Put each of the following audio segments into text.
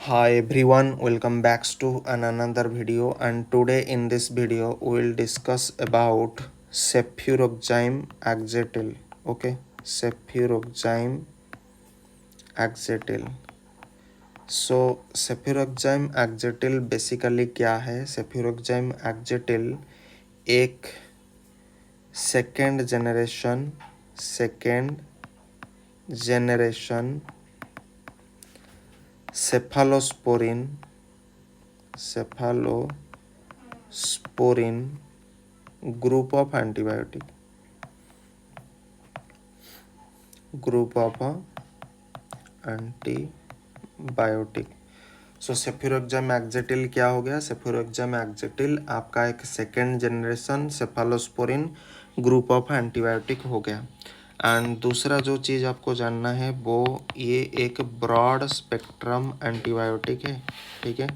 Hi everyone, welcome back to another video, and today in this video we will discuss about cefuroxime axetil. Okay, cefuroxime axetil. So cefuroxime axetil basically क्या है? cefuroxime axetil एक second generation cephalosporin group of antibiotic सो सेफ्यूरोक्साम एक्जेटिल क्या हो गया? सेफ्यूरोक्साम एक्जेटिल आपका एक second generation cephalosporin group of antibiotic हो गया। एंड दूसरा जो चीज़ आपको जानना है वो ये एक ब्रॉड स्पेक्ट्रम एंटीबायोटिक है। ठीक है,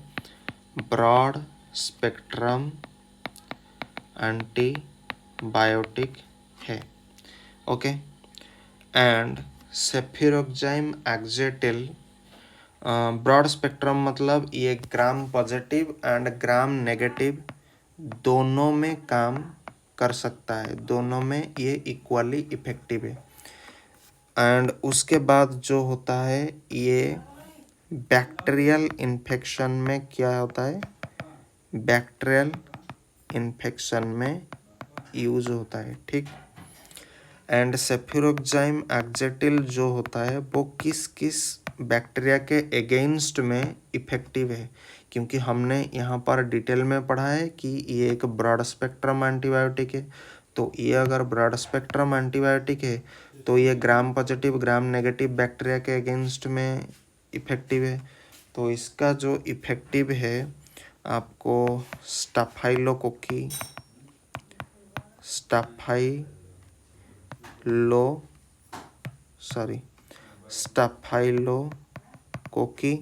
ब्रॉड स्पेक्ट्रम एंटीबायोटिक है। ओके, एंड सेफ्यूरोक्साम एक्जेटिल ब्रॉड स्पेक्ट्रम मतलब ये gram positive and gram negative दोनों में काम कर सकता है, दोनों में ये इक्वली इफेक्टिव है। एंड उसके बाद जो होता है ये बैक्टीरियल इन्फेक्शन में क्या होता है? बैक्टीरियल इन्फेक्शन में यूज होता है। ठीक, एंड सेफ्यूरोक्साम एक्जेटिल जो होता है वो किस किस बैक्टीरिया के अगेंस्ट में इफेक्टिव है, क्योंकि हमने यहाँ पर डिटेल में पढ़ा है कि ये एक ब्रॉड स्पेक्ट्रम एंटीबायोटिक है। तो ये अगर ब्रॉड स्पेक्ट्रम एंटीबायोटिक है तो ये gram positive gram negative bacteria के अगेंस्ट में इफेक्टिव है। तो इसका जो इफेक्टिव है आपको स्टाफाइलोकोकी स्टाफाइलोकोकी,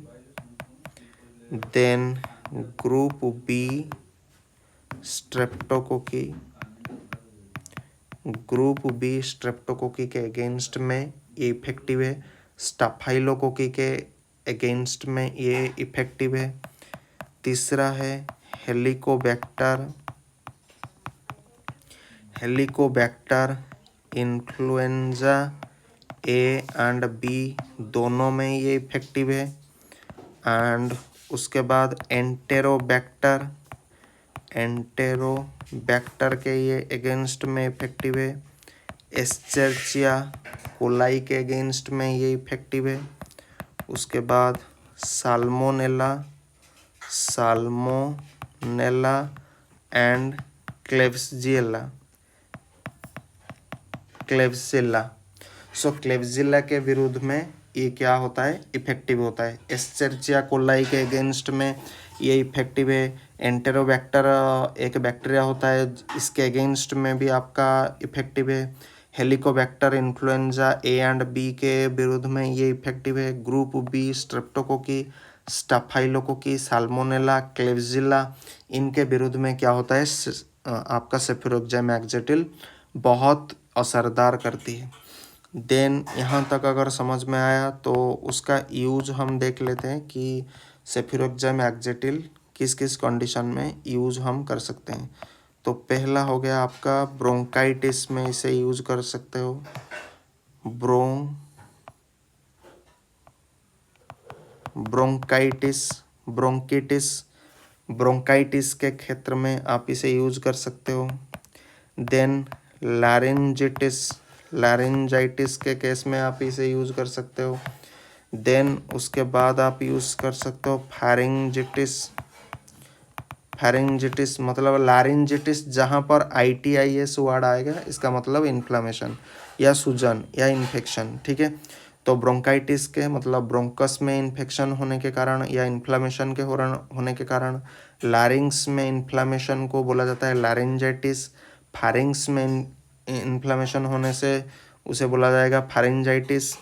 देन ग्रुप बी स्ट्रेप्टोकोकी के अगेंस्ट में ये इफेक्टिव है। स्टाफाइलोकोकी के अगेंस्ट में ये इफेक्टिव है। तीसरा है Helicobacter influenza A and B दोनों में ये इफेक्टिव है। एंड उसके बाद एंटेरोबैक्टर के ये अगेंस्ट में इफेक्टिव है। एस्चेरिचिया कोलाई के अगेंस्ट में ये इफेक्टिव है। उसके बाद साल्मोनेला एंड क्लेब्सिला क्लेब्सिला के विरुद्ध में ये क्या होता है? इफेक्टिव होता है। एस्चेरिचिया कोलाई के अगेंस्ट में ये इफेक्टिव है। एंटेरोबैक्टर एक बैक्टीरिया होता है, इसके अगेंस्ट में भी आपका इफेक्टिव है। Helicobacter influenza A and B के विरुद्ध में ये इफेक्टिव है। Group B streptococci staphylococci Salmonella Klebsiella इनके विरुद्ध में क्या होता है? आपका सेफ्यूरोक्साम एक्जेटिल बहुत असरदार करती है। देन यहाँ तक अगर समझ में आया तो उसका यूज हम देख लेते हैं कि सेफ्यूरोक्साम एक्जेटिल किस किस कंडीशन में यूज हम कर सकते हैं। तो पहला हो गया आपका ब्रोंकाइटिस में इसे यूज कर सकते हो। ब्रोंकाइटिस के क्षेत्र में आप इसे यूज कर सकते हो। देन लारिंजाइटिस के केस में आप इसे यूज कर सकते हो। देन उसके बाद आप यूज कर सकते हो फैरिंजिटिस मतलब लारिंजिटिस, जहाँ पर ITIS वर्ड आएगा इसका मतलब इन्फ्लामेशन या सूजन या इन्फेक्शन। ठीक है, तो ब्रोंकाइटिस के मतलब ब्रोंकस में इन्फेक्शन होने के कारण या इन्फ्लामेशन के होने के कारण, लारिंग्स में इन्फ्लामेशन को बोला जाता है लारिंजाइटिस। फारिंग्स में इन्फ्लामेशन होने से उसे बोला जाएगा फारिंजाइटिस।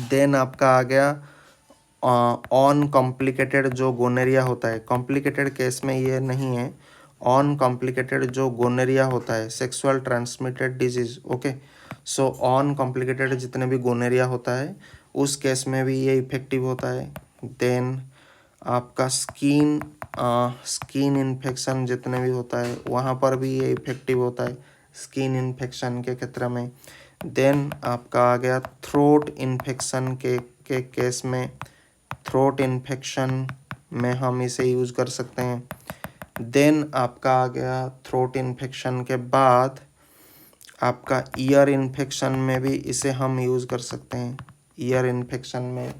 देन आपका आ गया ऑन कॉम्प्लिकेटेड जो गोनेरिया होता है, कॉम्प्लिकेटेड केस में ये नहीं है। ऑन कॉम्प्लिकेटेड जो गोनेरिया होता है sexual transmitted disease. Okay, so on complicated जितने भी गोनेरिया होता है उस केस में भी ये इफेक्टिव होता है। देन आपका स्किन इन्फेक्शन जितने भी होता है वहाँ पर भी ये इफेक्टिव होता है स्किन इन्फेक्शन के क्षेत्र में। देन आपका आ गया थ्रोट इन्फेक्शन के केस में, थ्रोट इन्फेक्शन में हम इसे यूज़ कर सकते हैं। देन आपका आ गया थ्रोट इन्फेक्शन के बाद आपका ईयर इन्फेक्शन में भी इसे हम यूज़ कर सकते हैं। ईयर इन्फेक्शन में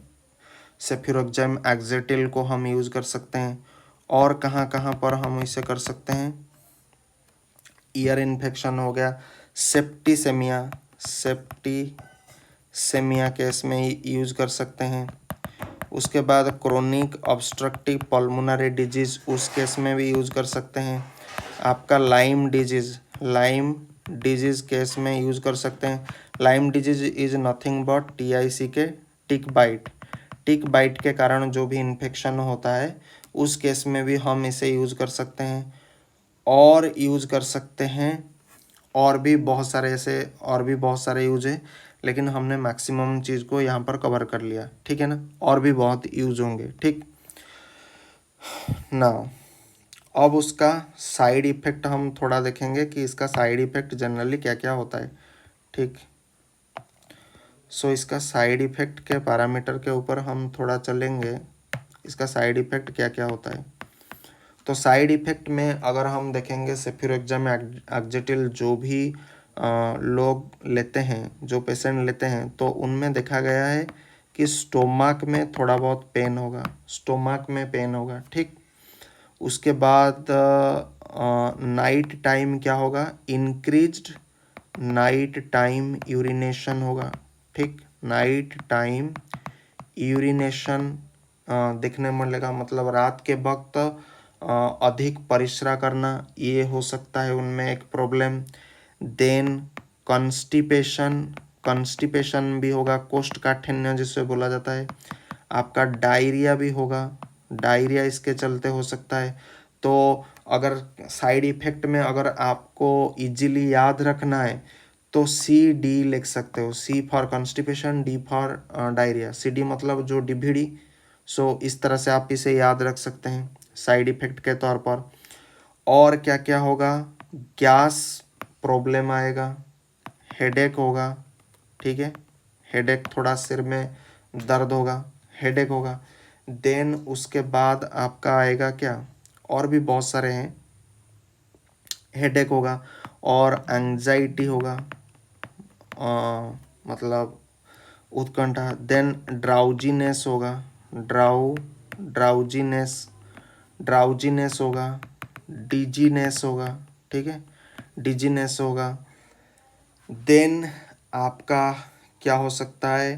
सेफिरोक्साम एक्जेटिल को हम यूज़ कर सकते हैं। और कहाँ कहाँ पर हम इसे कर सकते हैं? ईयर इन्फेक्शन हो गया, सेप्टिसेमिया केस में यूज़ कर सकते हैं। उसके बाद क्रोनिक ऑब्स्ट्रक्टिव पल्मोनरी डिजीज़, उस केस में भी यूज़ कर सकते हैं। आपका लाइम डिजीज़ केस में यूज़ कर सकते हैं। Lime disease is nothing but TIC के टिक बाइट के कारण जो भी इन्फेक्शन होता है उस केस में भी हम इसे यूज़ कर सकते हैं। और यूज़ कर सकते हैं और भी बहुत सारे यूज़ है, लेकिन हमने मैक्सिमम चीज़ को यहाँ पर कवर कर लिया, ठीक है ना। और भी बहुत यूज़ होंगे, ठीक ना। अब उसका साइड इफ़ेक्ट हम थोड़ा देखेंगे कि इसका साइड इफ़ेक्ट जनरली क्या क्या होता है, ठीक। सो इसका साइड इफ़ेक्ट के पैरामीटर के ऊपर हम थोड़ा चलेंगे, इसका साइड इफ़ेक्ट क्या क्या होता है। तो साइड इफ़ेक्ट में अगर हम देखेंगे सेफिरोक्साम एक्जेटिल जो भी लोग लेते हैं, जो पेशेंट लेते हैं, तो उनमें देखा गया है कि स्टोमक में थोड़ा बहुत पेन होगा, ठीक। उसके बाद नाइट टाइम क्या होगा, इंक्रीज्ड नाइट टाइम यूरिनेशन होगा, ठीक। नाइट टाइम यूरिनेशन देखने में मिलेगा, मतलब रात के वक्त अधिक परिश्रा करना, ये हो सकता है उनमें एक प्रॉब्लम। देन कॉन्स्टिपेशन भी होगा, कोष्ठकाठिन्य जिसे बोला जाता है। आपका डायरिया भी होगा, डायरिया इसके चलते हो सकता है। तो अगर साइड इफ़ेक्ट में अगर आपको इजीली याद रखना है तो CD लिख सकते हो, C for constipation, D for diarrhoea, CD मतलब जो DVD। सो इस तरह से आप इसे याद रख सकते हैं साइड इफ़ेक्ट के तौर पर। और क्या क्या होगा, गैस प्रॉब्लम आएगा, हेडेक होगा, ठीक है। हेडेक, थोड़ा सिर में दर्द होगा, हेडेक होगा। देन उसके बाद आपका आएगा क्या, और भी बहुत सारे हैं, हेडेक होगा और एंजाइटी होगा, मतलब उत्कंठा। देन ड्राउजीनेस होगा, ड्राउजीनेस होगा, डिजीनेस होगा, ठीक है, डिजीनेस होगा। देन आपका क्या हो सकता है,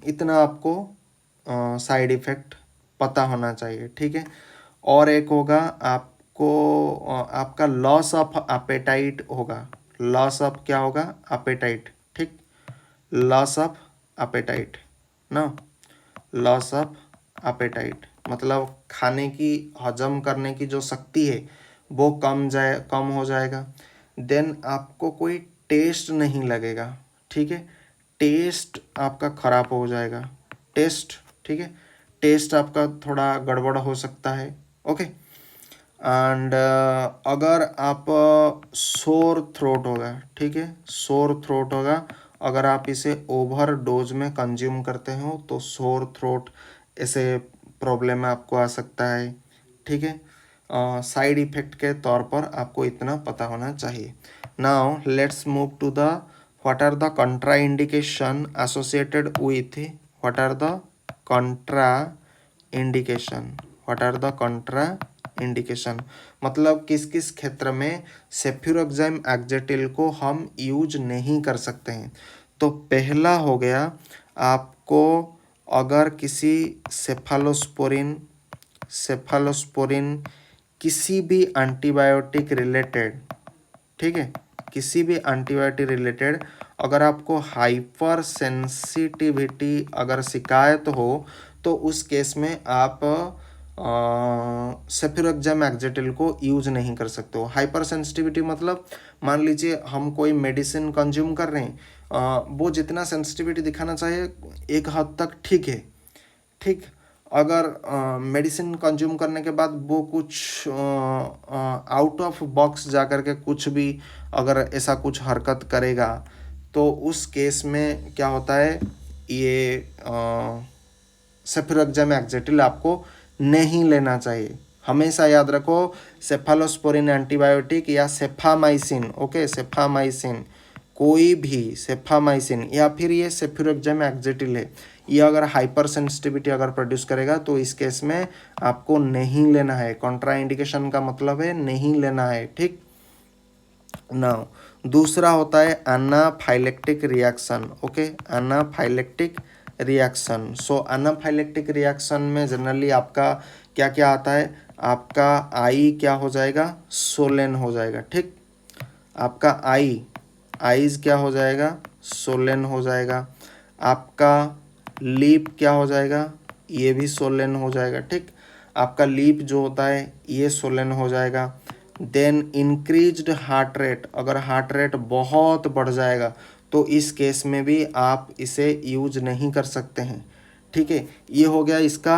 इतना आपको साइड इफ़ेक्ट पता होना चाहिए, ठीक है। और एक होगा आपको आपका लॉस ऑफ एपेटाइट होगा, लॉस ऑफ क्या होगा, एपेटाइट, ठीक। लॉस ऑफ एपेटाइट ना, लॉस ऑफ एपेटाइट मतलब खाने की, हजम करने की जो शक्ति है वो कम हो जाएगा। देन आपको कोई टेस्ट नहीं लगेगा, ठीक है, टेस्ट आपका ख़राब हो जाएगा, टेस्ट, ठीक है, टेस्ट आपका थोड़ा गड़बड़ हो सकता है, ओके। एंड अगर आप सोर थ्रोट होगा, ठीक है, सोर थ्रोट होगा, अगर आप इसे ओवर डोज में कंज्यूम करते हो तो सोर थ्रोट ऐसे प्रॉब्लम आपको आ सकता है, ठीक है। साइड इफ़ेक्ट के तौर पर आपको इतना पता होना चाहिए। Now let's move to the what are the contraindication associated with, what are the contraindication, what are the contraindication मतलब किस किस क्षेत्र में सेफिरोक्साम एक्जेटिल को हम यूज नहीं कर सकते हैं। तो पहला हो गया, आपको अगर किसी सेफालोस्पोरिन किसी भी एंटीबायोटिक रिलेटेड, ठीक है, किसी भी एंटीबायोटिक रिलेटेड अगर आपको हाइपर सेंसिटिविटी अगर शिकायत हो तो उस केस में आप सेफिरोक्साम एक्जेटिल को यूज नहीं कर सकते हो। हाइपर सेंसिटिविटी मतलब मान लीजिए हम कोई मेडिसिन कंज्यूम कर रहे हैं, वो जितना सेंसिटिविटी दिखाना चाहिए एक हद तक ठीक है, ठीक। अगर मेडिसिन कंज्यूम करने के बाद वो कुछ आउट ऑफ बॉक्स जा कर के कुछ भी अगर ऐसा कुछ हरकत करेगा तो उस केस में क्या होता है, ये सेफिरोक्साम एक्जेटिल आपको नहीं लेना चाहिए। हमेशा याद रखो, सेफालोस्पोरिन एंटीबायोटिक या सेफामाइसिन, ओके, सेफामाइसिन, कोई भी सेफामाइसिन या फिर ये सेफिरोक्साम एक्जेटिल है, ये अगर हाइपर सेंसिटिविटी अगर प्रोड्यूस करेगा तो इस केस में आपको नहीं लेना है। कॉन्ट्राइंडिकेशन का मतलब है नहीं लेना है, ठीक। नाउ दूसरा होता है anaphylactic reaction, okay, anaphylactic reaction. So anaphylactic reaction में जनरली आपका क्या क्या आता है, आपका आई क्या हो जाएगा, सोलेन हो जाएगा, ठीक। आपका आईज क्या हो जाएगा, सोलेन हो जाएगा। आपका लीप क्या हो जाएगा, ये भी सोलेन हो जाएगा, ठीक। आपका लीप जो होता है ये सोलेन हो जाएगा। देन इंक्रीज्ड हार्ट रेट, अगर हार्ट रेट बहुत बढ़ जाएगा तो इस केस में भी आप इसे यूज नहीं कर सकते हैं, ठीक है। ये हो गया इसका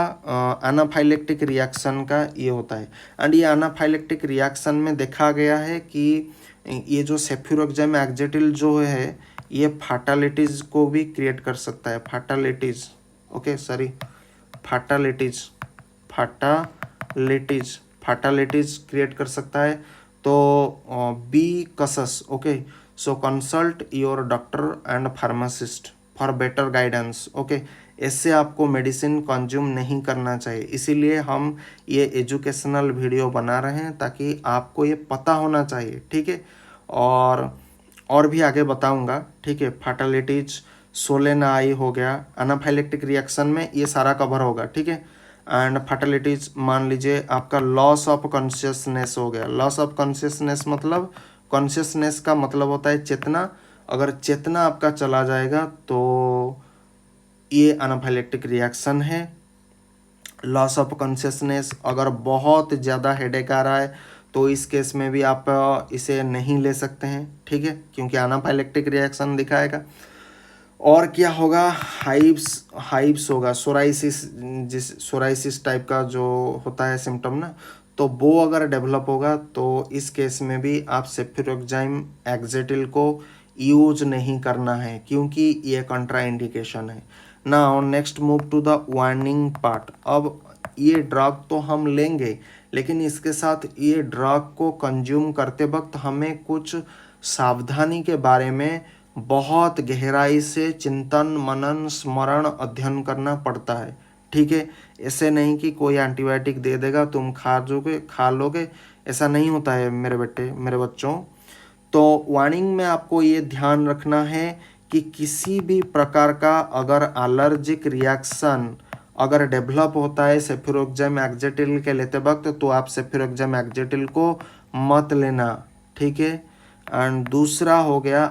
एनाफाइलेक्टिक रिएक्शन का ये होता है। एंड ये एनाफाइलेक्टिक रिएक्शन में देखा गया है कि ये जो सेफिरोक्साम एक्जेटिल जो है ये फाटालिटीज़ को भी क्रिएट कर सकता है, fatalities, okay, sorry, fatalities, fatalities, fatalities create कर सकता है। तो because, okay, so consult your doctor and pharmacist for better guidance, okay. इससे आपको मेडिसिन कंज्यूम नहीं करना चाहिए, इसीलिए हम ये एजुकेशनल वीडियो बना रहे हैं ताकि आपको ये पता होना चाहिए, ठीक है। और भी आगे बताऊंगा, ठीक है। फार्टिलिटीज, सोलेन आई हो गया, एनाफाइलेक्टिक रिएक्शन में ये सारा कवर होगा, ठीक है। एंड फार्टिलिटीज मान लीजिए आपका लॉस ऑफ कॉन्शियसनेस हो गया। लॉस ऑफ कॉन्शियसनेस मतलब, कॉन्शियसनेस का मतलब होता है चेतना, अगर चेतना आपका चला जाएगा तो ये एनाफाइलेक्टिक रिएक्शन है। लॉस ऑफ कॉन्शियसनेस, अगर बहुत ज़्यादा हेडेक आ रहा है तो इस केस में भी आप इसे नहीं ले सकते हैं, ठीक है, क्योंकि एनाफाइलेक्टिक रिएक्शन दिखाएगा। और क्या होगा, हाइव्स होगा, सोराइसिस, जिस सोराइसिस टाइप का जो होता है सिम्टम ना, तो वो अगर डेवलप होगा तो इस केस में भी आप सेफिरोक्साम एक्जेटिल को यूज नहीं करना है क्योंकि ये कंट्राइंडिकेशन है। Now next move to the warning part. अब ये ड्रग तो हम लेंगे, लेकिन इसके साथ ये ड्रग को कंज्यूम करते वक्त हमें कुछ सावधानी के बारे में बहुत गहराई से चिंतन, मनन, स्मरण, अध्ययन करना पड़ता है, ठीक है। ऐसे नहीं कि कोई एंटीबायोटिक दे देगा तुम खा लोगे, ऐसा नहीं होता है मेरे बेटे, मेरे बच्चों। तो वार्निंग में आपको ये ध्यान रखना है कि किसी भी प्रकार का अगर एलर्जिक रिएक्शन अगर डेवलप होता है सेफिरोक्साम एक्जेटिल के लेते वक्त तो आप सेफिरोक्साम एक्जेटिल को मत लेना, ठीक है। एंड दूसरा हो गया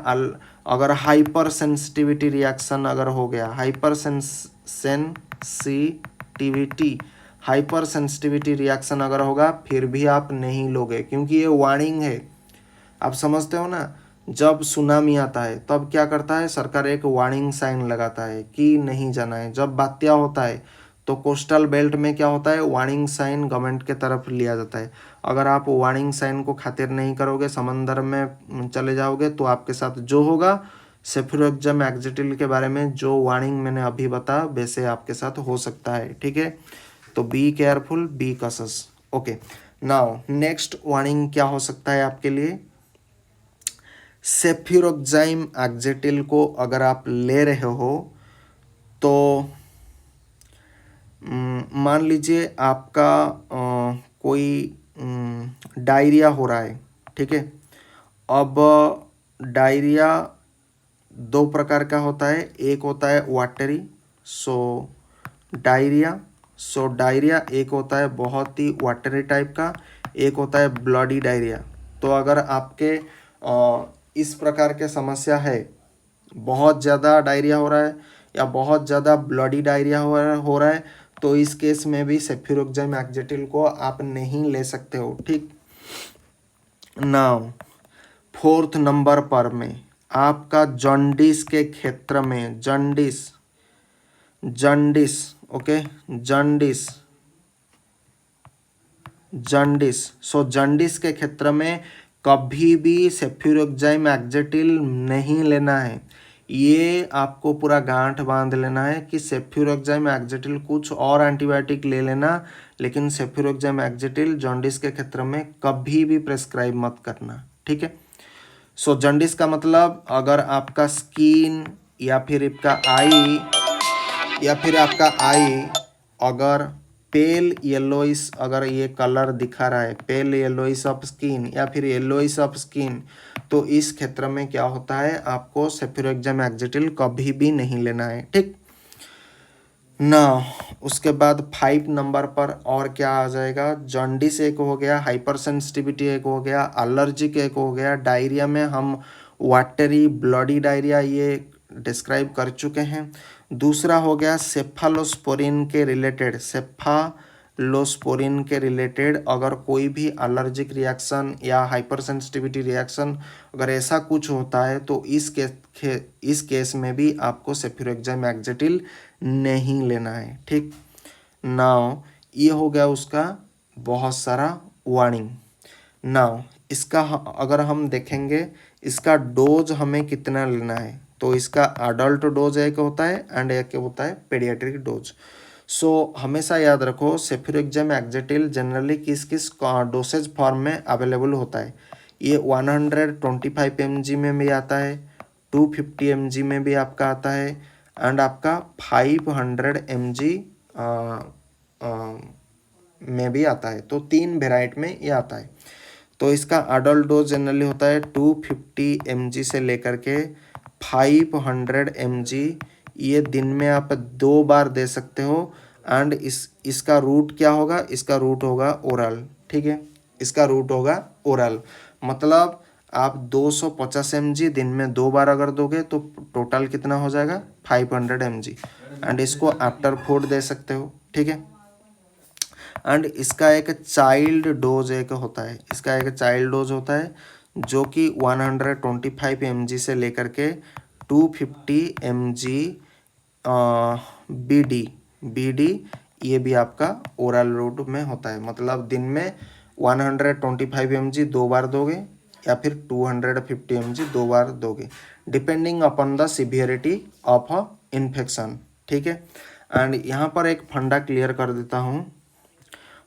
अगर हाइपर सेंसिटिविटी रिएक्शन अगर हो गया, hyper sensitivity, hyper sensitivity reaction अगर होगा फिर भी आप नहीं लोगे क्योंकि ये वार्निंग है। आप समझते हो ना, जब सुनामी आता है तब क्या करता है सरकार, एक वार्निंग साइन लगाता है कि नहीं जाना है। जब बात्या होता है तो कोस्टल बेल्ट में क्या होता है, वार्निंग साइन गवर्नमेंट के तरफ लिया जाता है। अगर आप वार्निंग साइन को खातिर नहीं करोगे, समंदर में चले जाओगे तो आपके साथ जो होगा, सेफिरोक्साम एक्जेटिल के बारे में जो वार्निंग मैंने अभी बताया वैसे आपके साथ हो सकता है, ठीक है। तो be careful, be cautious, okay. Now next warning क्या हो सकता है आपके लिए, सेफिरोक्साम एक्जेटिल को अगर आप ले रहे हो तो मान लीजिए आपका कोई डायरिया हो रहा है, ठीक है। अब डायरिया दो प्रकार का होता है, एक होता है वाटरी, डायरिया एक होता है बहुत ही वाटरी टाइप का, एक होता है ब्लडी डायरिया। तो अगर आपके इस प्रकार के समस्या है, बहुत ज़्यादा डायरिया हो रहा है या बहुत ज़्यादा ब्लडी डायरिया हो रहा है तो इस केस में भी सेफ्यूरोक्साइम एक्जेटिल को आप नहीं ले सकते हो, ठीक। नाउ 4th नंबर पर में आपका जॉन्डिस के क्षेत्र में जॉन्डिस, ओके, जॉन्डिस। सो जॉन्डिस के क्षेत्र में कभी भी सेफ्यूरोक्साइम एक्जेटिल नहीं लेना है। ये आपको पूरा गांठ बांध लेना है कि सेफ्यूरोक्साइम एक्जेटिल कुछ और एंटीबायोटिक ले लेना, लेकिन सेफ्यूरोक्साइम एक्जेटिल जॉन्डिस के क्षेत्र में कभी भी प्रेस्क्राइब मत करना, ठीक है। सो जॉन्डिस का मतलब अगर आपका स्किन या फिर आपका आई अगर पेल येलोइस अगर ये कलर दिखा रहा है, पेल येलोइस ऑफ स्किन या फिर येलोइस ऑफ स्किन, तो इस क्षेत्र में क्या होता है, आपको सेफ्यूरोक्साइम एक्जेटिल कभी भी नहीं लेना है, ठीक ना। उसके बाद 5 नंबर पर और क्या आ जाएगा, जॉन्डिस एक हो गया, हाइपर सेंसिटिविटी एक हो गया, एलर्जिक एक हो गया, डायरिया में हम वाटरी ब्लडी डायरिया ये डिस्क्राइब कर चुके हैं। दूसरा हो गया सेफालोस्पोरिन के रिलेटेड अगर कोई भी एलर्जिक रिएक्शन या हाइपर सेंसिटिविटी रिएक्शन अगर ऐसा कुछ होता है तो इस केस में भी आपको सेफ्यूरोक्साइम एक्जेटिल नहीं लेना है, ठीक। नाउ ये हो गया उसका बहुत सारा वार्निंग। नाउ इसका अगर हम देखेंगे इसका डोज हमें कितना लेना है, तो इसका अडल्ट डोज एक होता है एंड एक होता है पेडियाट्रिक डोज। सो हमेशा याद रखो सेफ्यूरोक्साइम एक्जेटिल जनरली किस किस डोसेज फॉर्म में अवेलेबल होता है। ये 125 mg में भी आता है, 250 mg में भी आपका आता है एंड आपका 500 mg में भी आता है, तो 3 वेराइट में ये आता है। तो इसका अडल्ट डोज जनरली होता है 250 mg से लेकर के 500 mg। ये दिन में आप 2 बार दे सकते हो एंड इसका रूट क्या होगा, इसका रूट होगा ओरल, ठीक है, इसका रूट होगा ओरल। मतलब आप 250 mg दिन में 2 बार अगर दोगे तो टोटल कितना हो जाएगा 500 mg एंड इसको आफ्टर फूड दे सकते हो, ठीक है। एंड इसका एक चाइल्ड डोज एक होता है, इसका एक चाइल्ड डोज होता है जो कि 125 mg से लेकर के 250 mg बीडी ये भी आपका ओरल रूट में होता है। मतलब दिन में 125 mg 2 बार दोगे या फिर 250 mg 2 बार दोगे, depending upon the severity of a infection, ठीक है। एंड यहाँ पर एक फंडा क्लियर कर देता हूँ,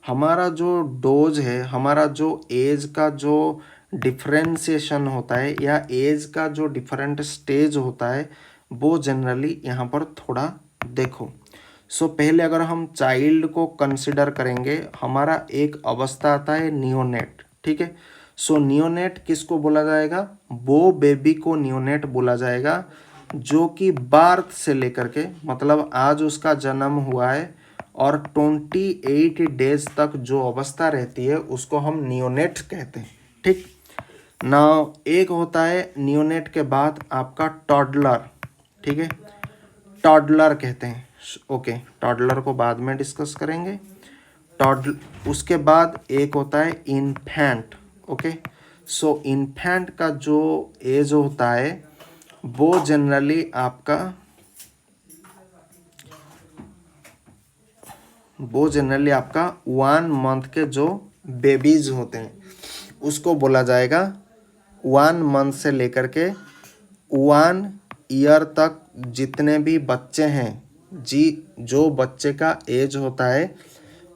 हमारा जो डोज है, हमारा जो एज का जो डिफरेंशिएशन होता है या एज का जो डिफरेंट स्टेज होता है वो जनरली यहाँ पर थोड़ा देखो। सो पहले अगर हम चाइल्ड को कंसिडर करेंगे, हमारा एक अवस्था आता है नियोनेट, ठीक है। सो नियोनेट किसको बोला जाएगा, वो बेबी को नियोनेट बोला जाएगा जो कि बर्थ से लेकर के मतलब आज उसका जन्म हुआ है और 28 डेज तक जो अवस्था रहती है उसको हम नियोनेट कहते हैं, ठीक ना। एक होता है नियोनेट के बाद आपका टॉडलर, ठीक है, टॉडलर कहते हैं, ओके, टॉडलर को बाद में डिस्कस करेंगे। उसके बाद एक होता है इन्फेंट, ओके। सो इन्फेंट का जो एज होता है वो जनरली आपका 1 मंथ के जो बेबीज होते हैं उसको बोला जाएगा 1 मंथ से लेकर के 1 ईयर तक जितने भी बच्चे हैं जी, जो बच्चे का एज होता है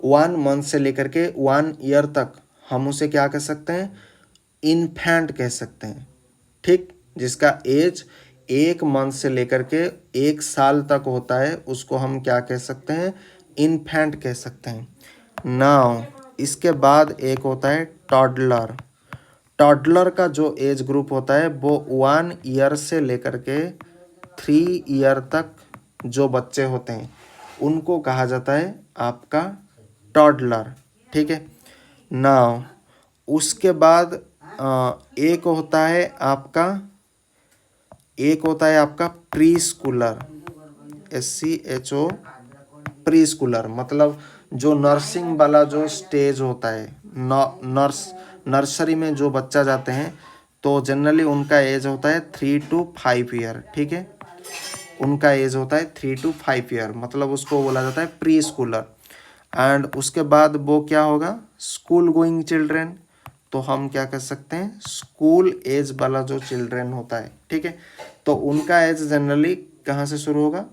1 मंथ से लेकर के 1 ईयर तक हम उसे क्या कह सकते हैं, इन्फेंट कह सकते हैं, ठीक। जिसका एज 1 मंथ से लेकर के 1 साल तक होता है उसको हम क्या कह सकते हैं, इन्फेंट कह सकते हैं। नाउ इसके बाद एक होता है टॉडलर। टॉडलर का जो एज ग्रुप होता है वो 1 ईयर से लेकर के 3 ईयर तक जो बच्चे होते हैं उनको कहा जाता है आपका टॉडलर, ठीक है। नाउ उसके बाद एक होता है आपका pre Schuler, SCHO pre Schuler मतलब जो नर्सिंग वाला जो स्टेज होता है, नर्सरी में जो बच्चा जाते हैं तो जनरली उनका एज होता है 3 to 5 ईयर। ठीक है, उनका एज होता है 3 to 5 ईयर, मतलब उसको बोला जाता है प्री स्कूलर। एंड उसके बाद वो क्या होगा, स्कूल गोइंग चिल्ड्रेन, तो हम क्या कर सकते हैं, स्कूल एज वाला जो चिल्ड्रेन होता है। ठीक है, तो उनका एज जनरली कहाँ से शुरू होगा,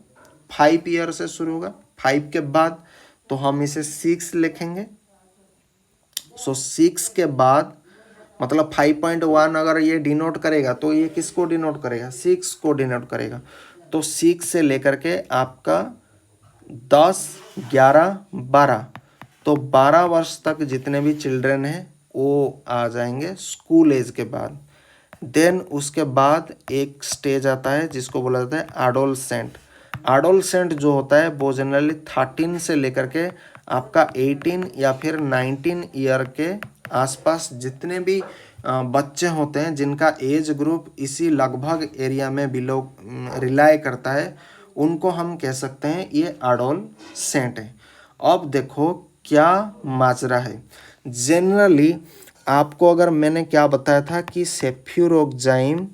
5 ईयर से शुरू होगा। 5 के बाद तो हम इसे 6 लिखेंगे। सो 6 के बाद मतलब 5.1 अगर ये डिनोट करेगा तो ये किसको डिनोट करेगा, 6 को डिनोट करेगा। तो 6 से लेकर के आपका 10, 11, 12, तो 12 वर्ष तक जितने भी चिल्ड्रन हैं वो आ जाएंगे स्कूल एज के बाद। देन उसके बाद एक स्टेज आता है जिसको बोला जाता है एडोलसेंट। एडोलसेंट जो होता है वो जनरली 13 से लेकर के आपका 18 या फिर 19 ईयर के आसपास जितने भी बच्चे होते हैं जिनका एज ग्रुप इसी लगभग एरिया में बिलोंग रिलाई करता है, उनको हम कह सकते हैं ये एडोलसेंट है। अब देखो क्या माजरा है। जनरली आपको अगर मैंने क्या बताया था कि सेफ्यूरोक्साइम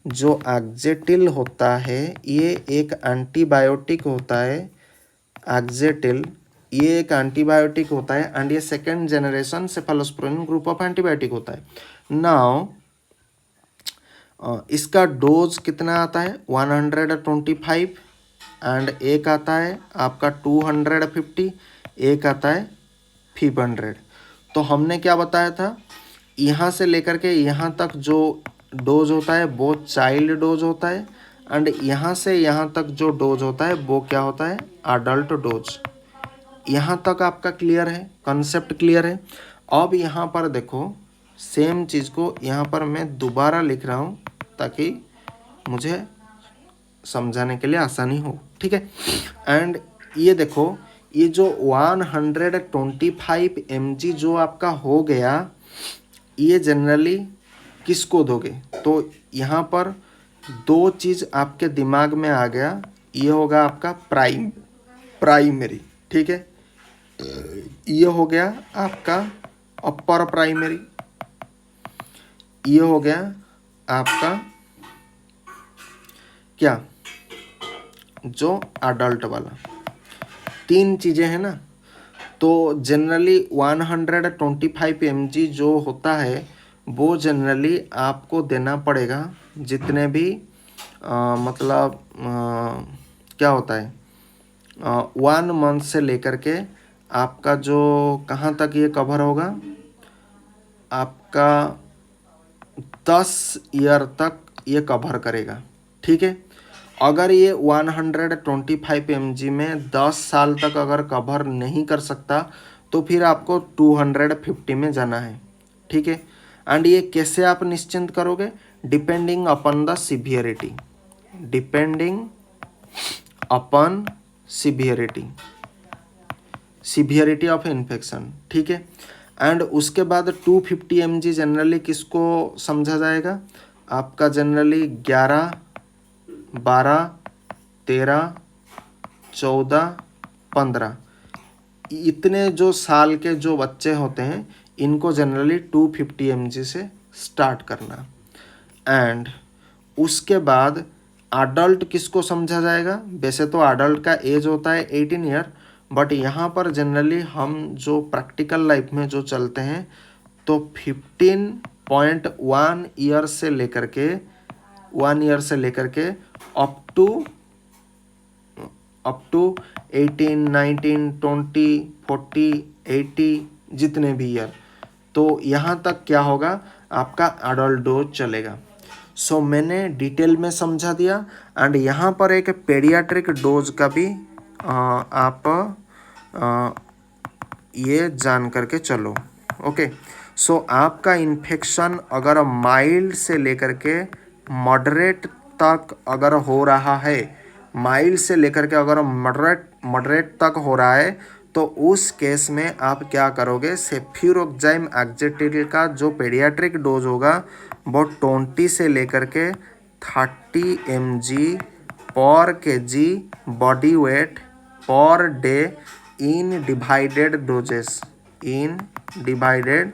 जो एक्जेटिल होता है ये एक एंटीबायोटिक होता है। एक्जेटिल ये एक एंटीबायोटिक होता है एंड ये second generation cephalosporin group of antibiotic होता है। नाउ इसका डोज कितना आता है, 125 एंड एक आता है आपका 250, एक आता है 500। तो हमने क्या बताया था, यहाँ से लेकर के यहाँ तक जो डोज होता है वो चाइल्ड डोज होता है एंड यहाँ से यहाँ तक जो डोज होता है वो क्या होता है, अडल्ट डोज। यहाँ तक आपका क्लियर है, कॉन्सेप्ट क्लियर है। अब यहाँ पर देखो सेम चीज़ को यहाँ पर मैं दोबारा लिख रहा हूँ ताकि मुझे समझाने के लिए आसानी हो। ठीक है, एंड ये देखो ये जो 125 mg जो आपका हो गया, ये जनरली किसको दोगे, तो यहाँ पर दो चीज़ आपके दिमाग में आ गया, ये होगा आपका प्राइमरी। ठीक है, ये हो गया आपका अपर प्राइमरी, ये हो गया आपका क्या, जो अडल्ट वाला। तीन चीज़ें हैं ना। तो जनरली 125 mg जो होता है वो जनरली आपको देना पड़ेगा जितने भी मतलब क्या होता है 1 मंथ से लेकर के आपका जो कहाँ तक ये कवर होगा, आपका 10 ईयर तक ये कवर करेगा। ठीक है, अगर ये 125 mg में 10 साल तक अगर कवर नहीं कर सकता तो फिर आपको 250 में जाना है। ठीक है, एंड ये कैसे आप निश्चिंत करोगे, depending upon the severity, depending upon severity of infection. ठीक है, एंड उसके बाद 250 mg जनरली किसको समझा जाएगा, आपका जनरली 11, 12, 13, 14, 15 इतने जो साल के जो बच्चे होते हैं इनको जनरली 250 mg से स्टार्ट करना। एंड उसके बाद अडल्ट किसको समझा जाएगा, वैसे तो अडल्ट का एज होता है 18 ईयर, बट यहाँ पर जनरली हम जो प्रैक्टिकल लाइफ में जो चलते हैं तो 15.1 ईयर से लेकर के 1 ईयर से लेकर के अप टू 18, 19, 20, 40, 80 जितने भी ईयर, तो यहाँ तक क्या होगा आपका अडल्ट डोज चलेगा। सो मैंने डिटेल में समझा दिया एंड यहाँ पर एक पेडियाट्रिक डोज का भी आप ये जान करके चलो। ओके, सो आपका इन्फेक्शन अगर माइल्ड से लेकर के मॉडरेट तक अगर हो रहा है, माइल्ड से लेकर के अगर मॉडरेट तक हो रहा है तो उस केस में आप क्या करोगे, सेफ्यूरोक्साइम एक्जेटिल का जो पेडियाट्रिक डोज होगा वो 20 से लेकर के 30 mg पर kg body weight per day in divided doses, in divided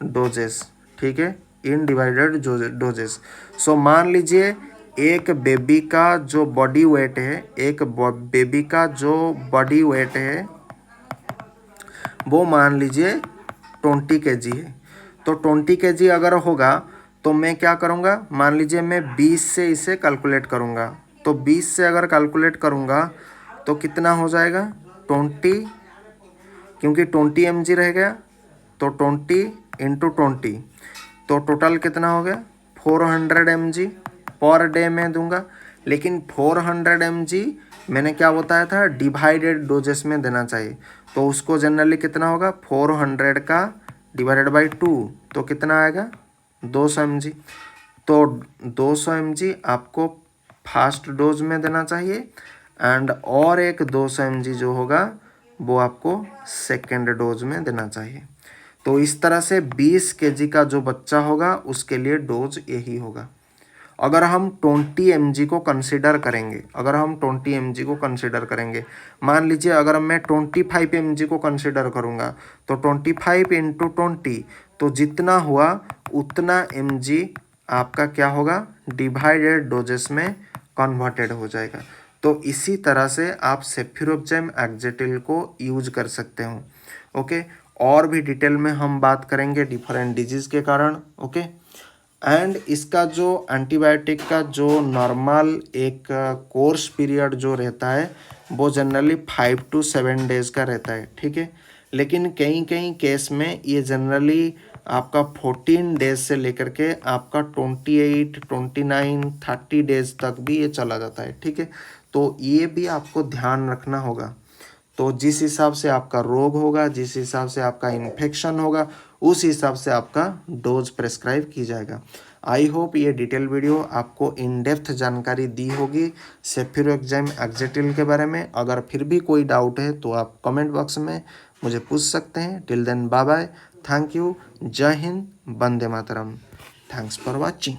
doses, ठीक है, इन डिवाइडेड डोजेस। सो मान लीजिए एक बेबी का जो बॉडी वेट है, एक बेबी का जो बॉडी वेट है वो मान लीजिए 20 kg है। तो 20 kg अगर होगा तो मैं क्या करूँगा, मान लीजिए मैं 20 से इसे कैलकुलेट करूँगा। तो 20 से अगर कैलकुलेट करूँगा तो कितना हो जाएगा 20, क्योंकि 20 mg रह गया तो 20 इंटू 20, तो टोटल कितना हो गया 400 mg पर डे में दूंगा। लेकिन 400 mg मैंने क्या बताया था, डिवाइडेड डोजेस में देना चाहिए। तो उसको जनरली कितना होगा 400 का डिवाइडेड बाई 2, तो कितना आएगा 200 mg। तो 200 mg आपको फर्स्ट डोज में देना चाहिए एंड और एक 200 mg जो होगा वो आपको सेकेंड डोज में देना चाहिए। तो इस तरह से 20 kg का जो बच्चा होगा उसके लिए डोज यही होगा। अगर हम 20 mg को कंसिडर करेंगे, अगर हम 20 mg को कंसिडर करेंगे, मान लीजिए अगर मैं 25 mg को कंसिडर करूँगा तो 25 इंटू 20, तो जितना हुआ उतना mg आपका क्या होगा डिवाइडेड डोजेस में कन्वर्टेड हो जाएगा। तो इसी तरह से आप सेफिरोक्साम एक्जेटिल को यूज कर सकते हो। ओके, और भी डिटेल में हम बात करेंगे डिफरेंट डिजीज के कारण। ओके, एंड इसका जो एंटीबायोटिक का जो नॉर्मल एक कोर्स पीरियड जो रहता है वो जनरली 5 to 7 डेज का रहता है, ठीक है। लेकिन कई कई केस में ये जनरली आपका 14 डेज से लेकर के आपका 28, 29, 30 डेज तक भी ये चला जाता है, ठीक है। तो ये भी आपको ध्यान रखना होगा। तो जिस हिसाब से आपका रोग होगा, जिस हिसाब से आपका इन्फेक्शन होगा, उस हिसाब से आपका डोज प्रेस्क्राइब की जाएगा। आई होप ये डिटेल वीडियो आपको इन डेप्थ जानकारी दी होगी सेफिरोक्साम एक्जेटिल के बारे में। अगर फिर भी कोई डाउट है तो आप कमेंट बॉक्स में मुझे पूछ सकते हैं। Till then bye bye, thank you, जय हिंद, वंदे मातरम, थैंक्स फॉर वॉचिंग।